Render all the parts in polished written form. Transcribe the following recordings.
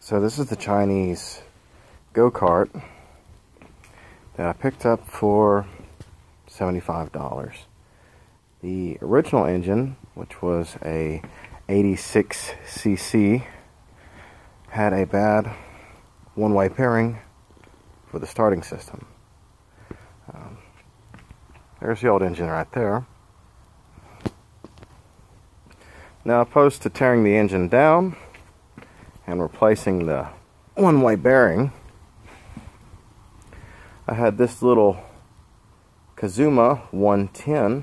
So this is the Chinese go-kart that I picked up for $75. The original engine, which was a 86cc, had a bad one-way pairing for the starting system. There's the old engine right there. Now, opposed to tearing the engine down and replacing the one-way bearing, I had this little Kazuma 110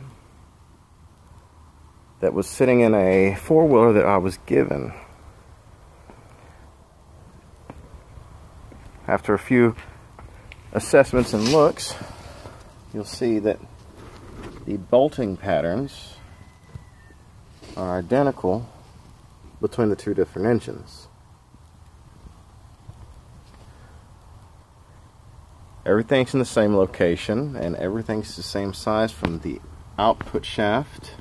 that was sitting in a four-wheeler that I was given. After a few assessments and looks, you'll see that the bolting patterns are identical between the two different engines. Everything's in the same location and everything's the same size from the output shaft,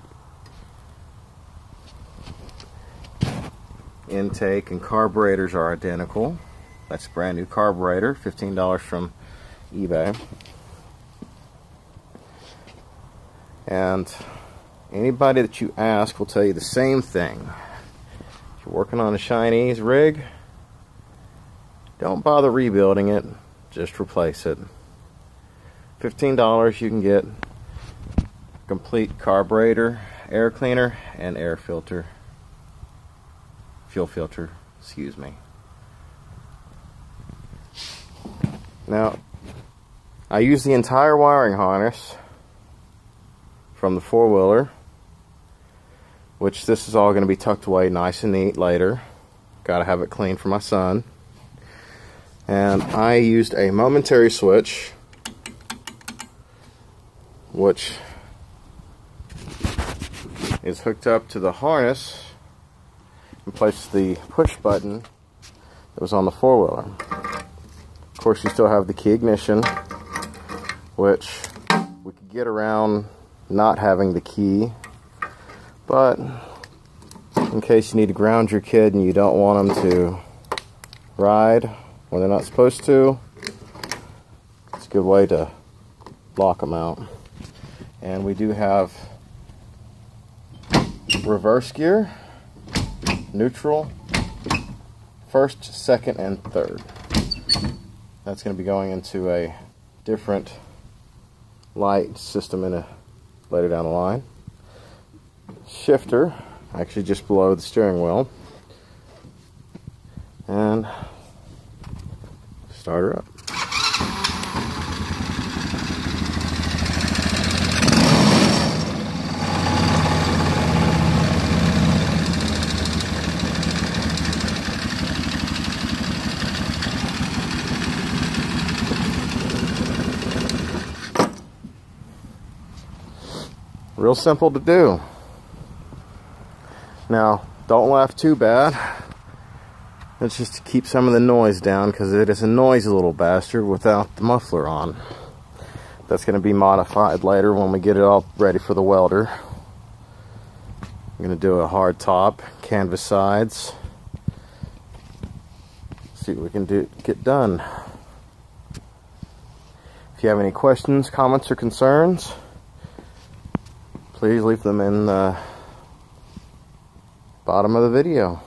intake and carburetors are identical. That's a brand new carburetor, $15 from eBay. And anybody that you ask will tell you the same thing. If you're working on a Chinese rig, don't bother rebuilding it, just replace it. $15 you can get complete carburetor, air cleaner, and air filter. Fuel filter, excuse me. Now, I use the entire wiring harness from the four-wheeler, which this is all going to be tucked away nice and neat later. Got to have it clean for my son. And I used a momentary switch, which is hooked up to the harness and places the push button that was on the four-wheeler. Of course, you still have the key ignition, which we could get around not having the key, but in case you need to ground your kid and you don't want them to ride when they're not supposed to, it's a good way to lock them out. And we do have reverse gear, neutral, first, second, and third. That's going to be going into a different light system later down the line. Shifter, actually just below the steering wheel. And start her up. Real simple to do. Now, don't laugh too bad. It's just to keep some of the noise down, because it is a noisy little bastard without the muffler on. That's going to be modified later when we get it all ready for the welder. I'm going to do a hard top, canvas sides. See what we can get done. If you have any questions, comments, or concerns, please leave them in the bottom of the video.